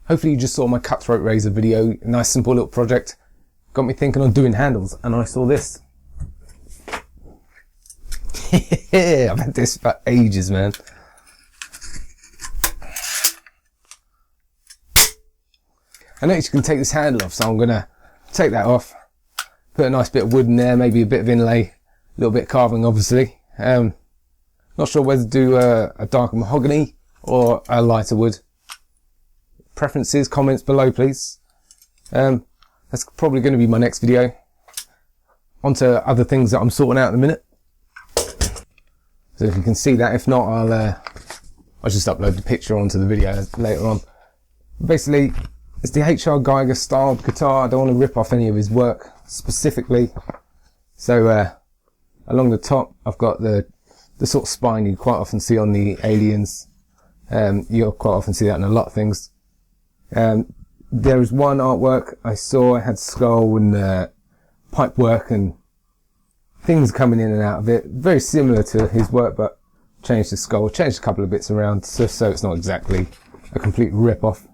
Hopefully you just saw my cutthroat razor video, a nice simple little project. Got me thinking on doing handles, and I saw this. I've had this for ages, man. I noticed you can take this handle off, so I'm gonna take that off. Put a nice bit of wood in there, maybe a bit of inlay, a little bit of carving obviously. Not sure whether to do a darker mahogany or a lighter wood. Preferences, comments below please. That's probably going to be my next video. On to other things that I'm sorting out in a minute. So if you can see that, if not I'll just upload the picture onto the video later on. Basically, it's the H.R. Geiger styled guitar. I don't want to rip off any of his work specifically. So along the top I've got the sort of spine you quite often see on the Aliens. You'll quite often see that in a lot of things. There is one artwork I saw, it had skull and pipe work and things coming in and out of it. Very similar to his work, but changed the skull, changed a couple of bits around just so it's not exactly a complete rip-off.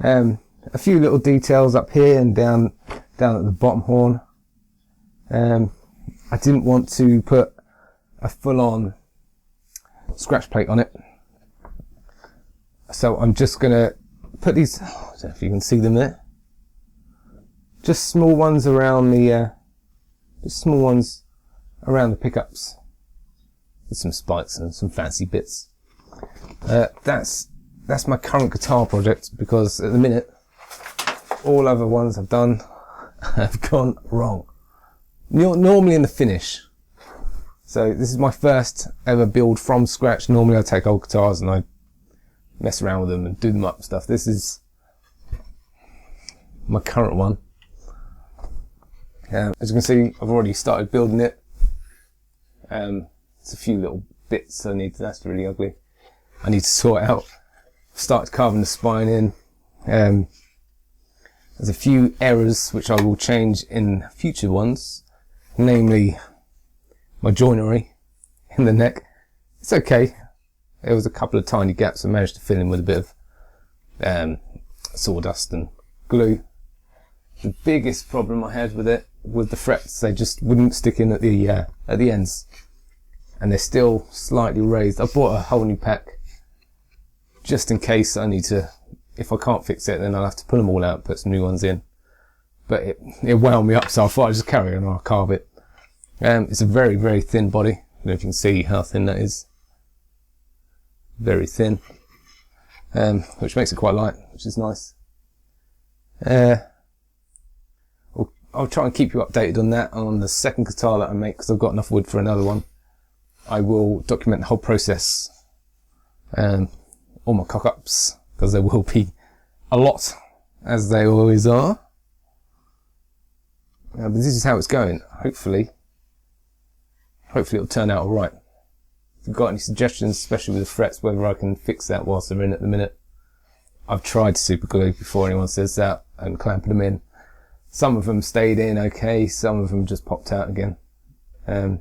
A few little details up here and down at the bottom horn. I didn't want to put a full-on scratch plate on it, so I'm just gonna put these, I don't know if you can see them there, just small ones around the pickups with some spikes and some fancy bits. That's my current guitar project, because at the minute all other ones I've done have gone wrong. Normally in the finish. So this is my first ever build from scratch. Normally I take old guitars and I mess around with them and do them up and stuff. This is my current one. As you can see, I've already started building it. It's a few little bits I need to, that's really ugly, I need to sort out. Started carving the spine in. There's a few errors which I will change in future ones, namely my joinery in the neck. It's okay. There was a couple of tiny gaps I managed to fill in with a bit of sawdust and glue. The biggest problem I had with it was the frets. They just wouldn't stick in at the ends, and they're still slightly raised. I bought a whole new pack just in case I need to. If I can't fix it, then I'll have to pull them all out and put some new ones in. But it wound me up, so I thought I'd just carry on and I'll carve it. It's a very, very thin body. I don't know if you can see how thin that is. Very thin. Which makes it quite light, which is nice. I'll try and keep you updated on that, on the second guitar that I make, because I've got enough wood for another one. I will document the whole process. All my cock-ups, because there will be a lot, as they always are. But this is how it's going. Hopefully it'll turn out alright. If you've got any suggestions, especially with the frets, whether I can fix that whilst they're in at the minute. I've tried super glue before anyone says that, and clamping them in. Some of them stayed in okay, some of them just popped out again. I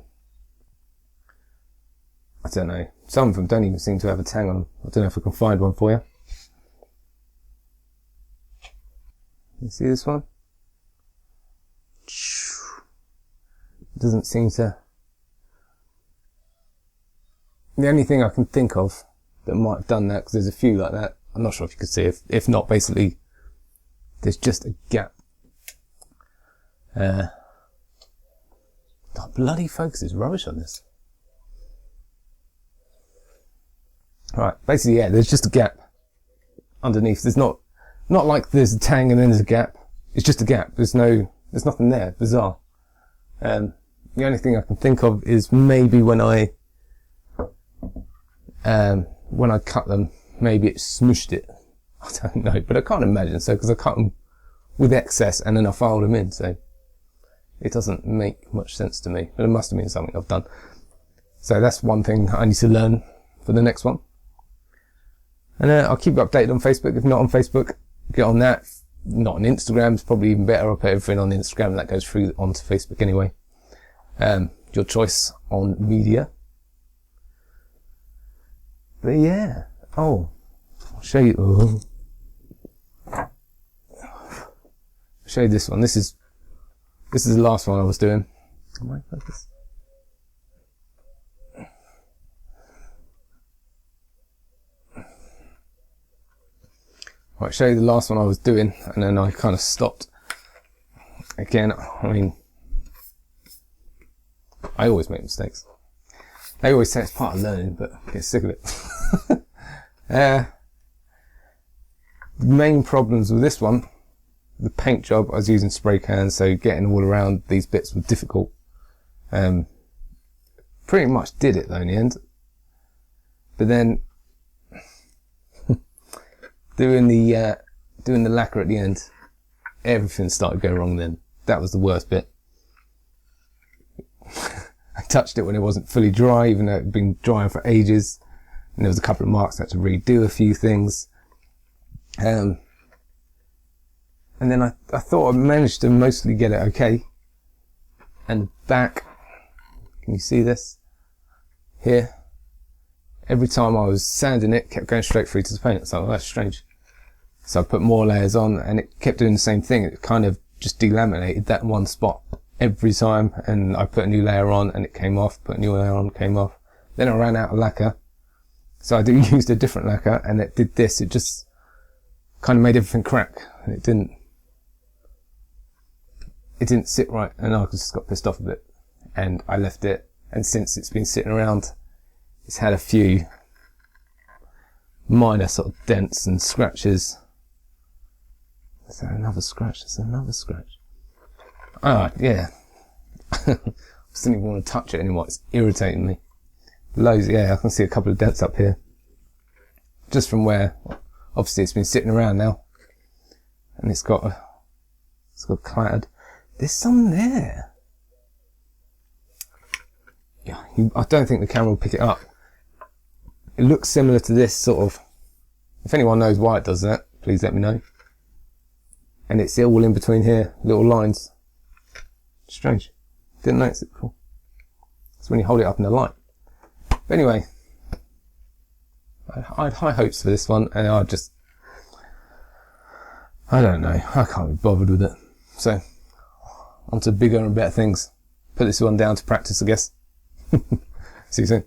don't know. Some of them don't even seem to have a tang on them. I don't know if I can find one for you. You see this one? It doesn't seem to. The only thing I can think of that might have done that, because there's a few like that. I'm not sure if you could see. If not, basically, there's just a gap. The bloody focus is rubbish on this. Right, basically, yeah, there's just a gap underneath. There's not like there's a tang and then there's a gap. It's just a gap. There's nothing there. Bizarre. The only thing I can think of is maybe when I cut them, maybe it smooshed it. I don't know, but I can't imagine so, because I cut them with excess and then I filed them in, so it doesn't make much sense to me, but it must have been something I've done. So that's one thing I need to learn for the next one. And I'll keep you updated on Facebook. If not on Facebook, get on that. Not on Instagram, it's probably even better. I'll put everything on Instagram, that goes through onto Facebook anyway. Your choice on media. But yeah, I'll show you. show you this one. This is the last one I was doing. Am I focused? Right, show you the last one I was doing, and then I kind of stopped. Again, I mean, I always make mistakes. They always say it's part of learning, but I get sick of it. The main problems with this one, the paint job, I was using spray cans, so getting all around these bits was difficult. Pretty much did it though in the end. But then doing the lacquer at the end, everything started going wrong then. That was the worst bit. I touched it when it wasn't fully dry, even though it had been drying for ages. And there was a couple of marks, I had to redo a few things. And then I thought I managed to mostly get it okay. And the back, can you see this? Here. Every time I was sanding it, kept going straight through to the paint. So that's strange. So I put more layers on and it kept doing the same thing. It kind of just delaminated that one spot every time, and I put a new layer on and it came off, put a new layer on, came off. Then I ran out of lacquer. So I used a different lacquer and it did this. It just kind of made everything crack, and it didn't sit right, and I just got pissed off a bit and I left it. And since it's been sitting around, it's had a few minor sort of dents and scratches. Is there another scratch? There's another scratch. Ah, yeah. I just didn't even want to touch it anymore. It's irritating me. Loads, yeah, I can see a couple of dents up here. Just from where, obviously it's been sitting around now. And it's got clattered. There's some there. Yeah, I don't think the camera will pick it up. It looks similar to this sort of. If anyone knows why it does that, please let me know. And it's all in between here, little lines. Strange. Didn't notice it before. It's when you hold it up in the light. But anyway, I had high hopes for this one, and I don't know. I can't be bothered with it. So, on to bigger and better things. Put this one down to practice, I guess. See you soon.